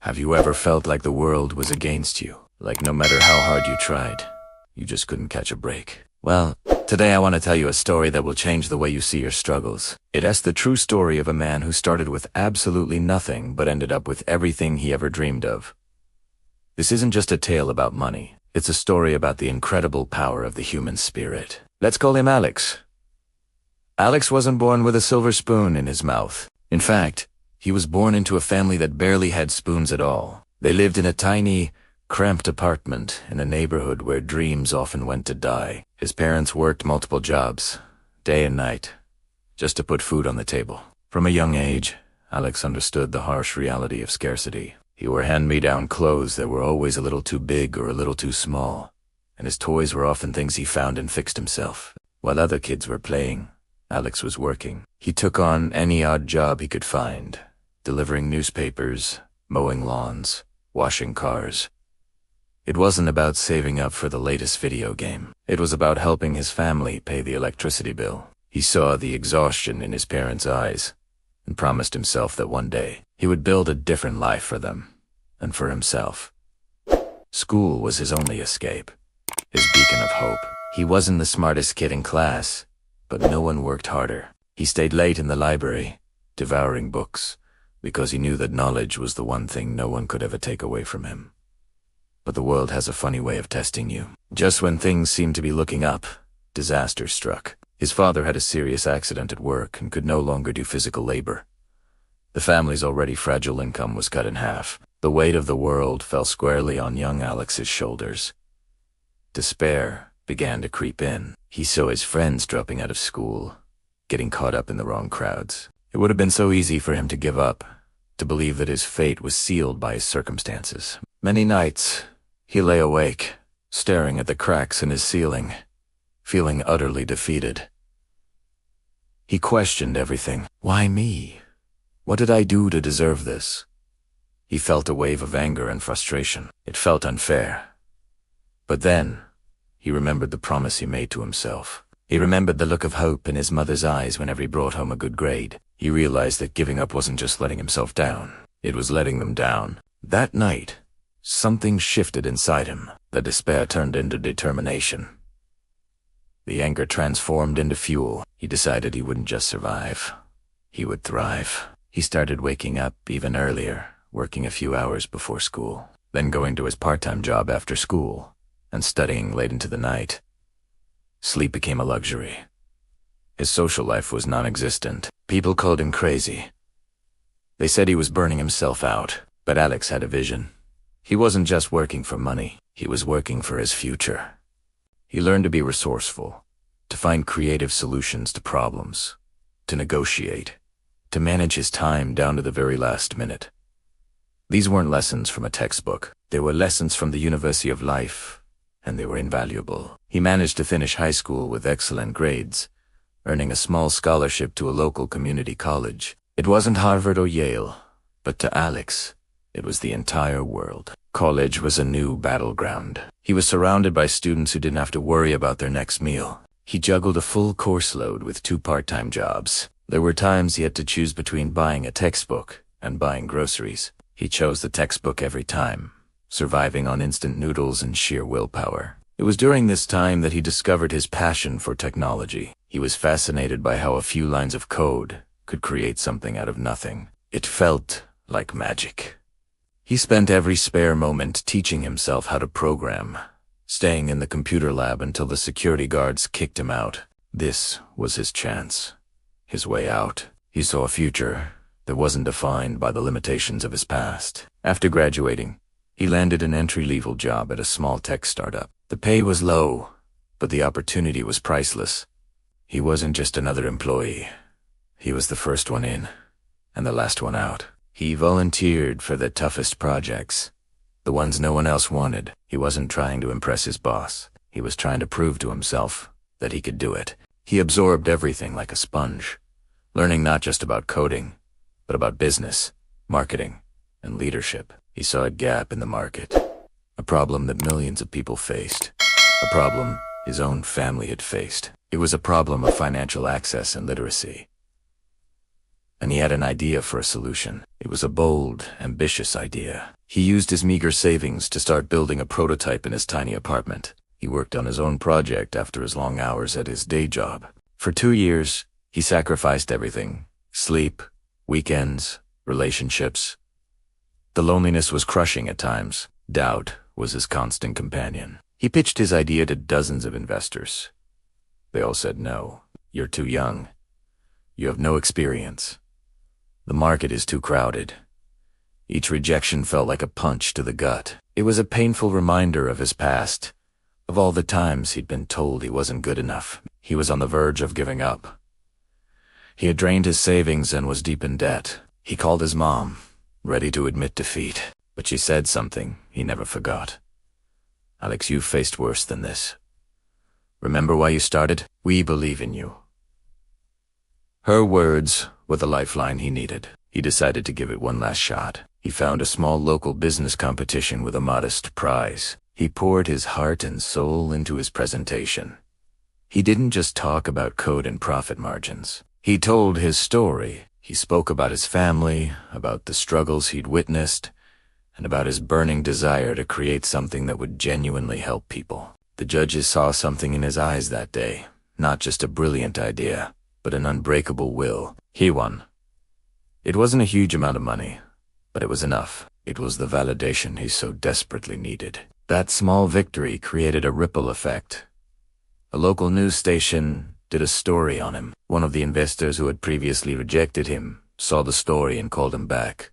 Have you ever felt like the world was against you? Like no matter how hard you tried, you just couldn't catch a break? Well, today I want to tell you a story that will change the way you see your struggles. It's the true story of a man who started with absolutely nothing but ended up with everything he ever dreamed of. This isn't just a tale about money. It's a story about the incredible power of the human spirit. Let's call him Alex. Alex wasn't born with a silver spoon in his mouth. In fact, he was born into a family that barely had spoons at all. They lived in a tiny, cramped apartment in a neighborhood where dreams often went to die. His parents worked multiple jobs, day and night, just to put food on the table. From a young age, Alex understood the harsh reality of scarcity. He wore hand-me-down clothes that were always a little too big or a little too small, and his toys were often things he found and fixed himself. While other kids were playing, Alex was working. He took on any odd job he could find, delivering newspapers, mowing lawns, washing cars. It wasn't about saving up for the latest video game. It was about helping his family pay the electricity bill. He saw the exhaustion in his parents' eyes and promised himself that one day he would build a different life for them and for himself. School was his only escape, his beacon of hope. He wasn't the smartest kid in class, but no one worked harder. He stayed late in the library, devouring books, because he knew that knowledge was the one thing no one could ever take away from him. But the world has a funny way of testing you. Just when things seemed to be looking up, disaster struck. His father had a serious accident at work and could no longer do physical labor. The family's already fragile income was cut in half. The weight of the world fell squarely on young Alex's shoulders. Despair began to creep in. He saw his friends dropping out of school, getting caught up in the wrong crowds. It would have been so easy for him to give up, to believe that his fate was sealed by his circumstances. Many nights, he lay awake, staring at the cracks in his ceiling, feeling utterly defeated. He questioned everything. Why me? What did I do to deserve this? He felt a wave of anger and frustration. It felt unfair. But then, he remembered the promise he made to himself. He remembered the look of hope in his mother's eyes whenever he brought home a good grade. He realized that giving up wasn't just letting himself down. It was letting them down. That night, something shifted inside him. The despair turned into determination. The anger transformed into fuel. He decided he wouldn't just survive. He would thrive. He started waking up even earlier, working a few hours before school, then going to his part-time job after school, and studying late into the night. Sleep became a luxury. His social life was non-existent. People called him crazy. They said he was burning himself out, but Alex had a vision. He wasn't just working for money, he was working for his future. He learned to be resourceful, to find creative solutions to problems, to negotiate, to manage his time down to the very last minute. These weren't lessons from a textbook. They were lessons from the University of Life, and they were invaluable. He managed to finish high school with excellent grades, earning a small scholarship to a local community college. It wasn't Harvard or Yale, but to Alex, it was the entire world. College was a new battleground. He was surrounded by students who didn't have to worry about their next meal. He juggled a full course load with 2 part-time jobs. There were times he had to choose between buying a textbook and buying groceries. He chose the textbook every time, surviving on instant noodles and sheer willpower. It was during this time that he discovered his passion for technology. He was fascinated by how a few lines of code could create something out of nothing. It felt like magic. He spent every spare moment teaching himself how to program, staying in the computer lab until the security guards kicked him out. This was his chance, his way out. He saw a future that wasn't defined by the limitations of his past. After graduating, he landed an entry-level job at a small tech startup. The pay was low, but the opportunity was priceless. He wasn't just another employee. He was the first one in, and the last one out. He volunteered for the toughest projects, the ones no one else wanted. He wasn't trying to impress his boss. He was trying to prove to himself that he could do it. He absorbed everything like a sponge, learning not just about coding, but about business, marketing, and leadership. He saw a gap in the market, a problem that millions of people faced, a problem his own family had faced. It was a problem of financial access and literacy. and he had an idea for a solution. It was a bold, ambitious idea. He used his meager savings to start building a prototype in his tiny apartment. He worked on his own project after his long hours at his day job. For 2 years, he sacrificed everything: sleep, weekends, relationships. The loneliness was crushing at times. Doubt was his constant companion. He pitched his idea to dozens of investors. They all said no. You're too young. You have no experience. The market is too crowded. Each rejection felt like a punch to the gut. It was a painful reminder of his past, of all the times he'd been told he wasn't good enough. He was on the verge of giving up. He had drained his savings and was deep in debt. He called his mom, ready to admit defeat. But she said something he never forgot. "Alex, you've faced worse than this. Remember why you started? We believe in you." Her words were the lifeline he needed. He decided to give it one last shot. He found a small local business competition with a modest prize. He poured his heart and soul into his presentation. He didn't just talk about code and profit margins. He told his story. He spoke about his family, about the struggles he'd witnessed, and about his burning desire to create something that would genuinely help people. The judges saw something in his eyes that day, not just a brilliant idea, but an unbreakable will. He won. It wasn't a huge amount of money, but it was enough. It was the validation he so desperately needed. That small victory created a ripple effect. A local news station did a story on him. One of the investors who had previously rejected him saw the story and called him back.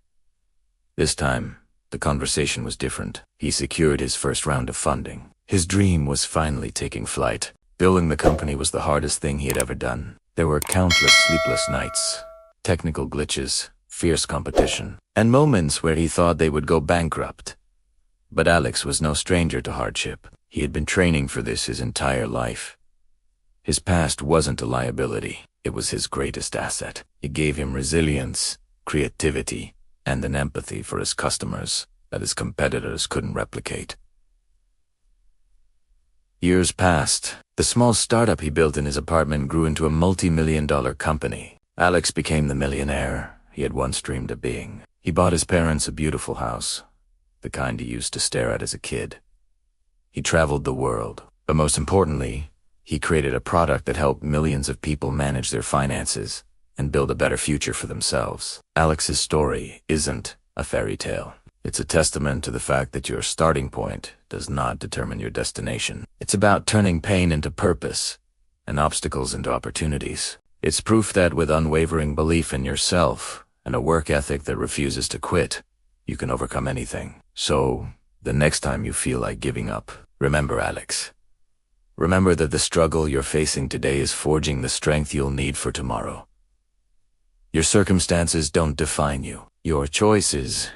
This time, the conversation was different. He secured his first round of funding. His dream was finally taking flight. Building the company was the hardest thing he had ever done. There were countless sleepless nights, technical glitches, fierce competition, and moments where he thought they would go bankrupt. But Alex was no stranger to hardship. He had been training for this his entire life. His past wasn't a liability. It was his greatest asset. It gave him resilience, creativity, and an empathy for his customers that his competitors couldn't replicate. Years passed. The small startup he built in his apartment grew into a multi-million-dollar company. Alex became the millionaire he had once dreamed of being. He bought his parents a beautiful house, the kind he used to stare at as a kid. He traveled the world, but most importantly, he created a product that helped millions of people manage their finances and build a better future for themselves. Alex's story isn't a fairy tale. It's a testament to the fact that your starting point does not determine your destination. It's about turning pain into purpose and obstacles into opportunities. It's proof that with unwavering belief in yourself and a work ethic that refuses to quit, you can overcome anything. So, the next time you feel like giving up, remember Alex. Remember that the struggle you're facing today is forging the strength you'll need for tomorrow. Your circumstances don't define you. Your choices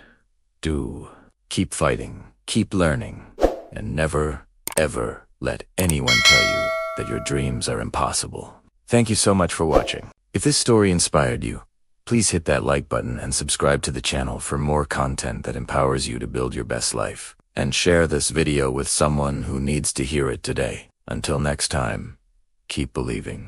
do. Keep fighting, keep learning, and never, ever let anyone tell you that your dreams are impossible. Thank you so much for watching. If this story inspired you, please hit that like button and subscribe to the channel for more content that empowers you to build your best life. And share this video with someone who needs to hear it today. Until next time, keep believing.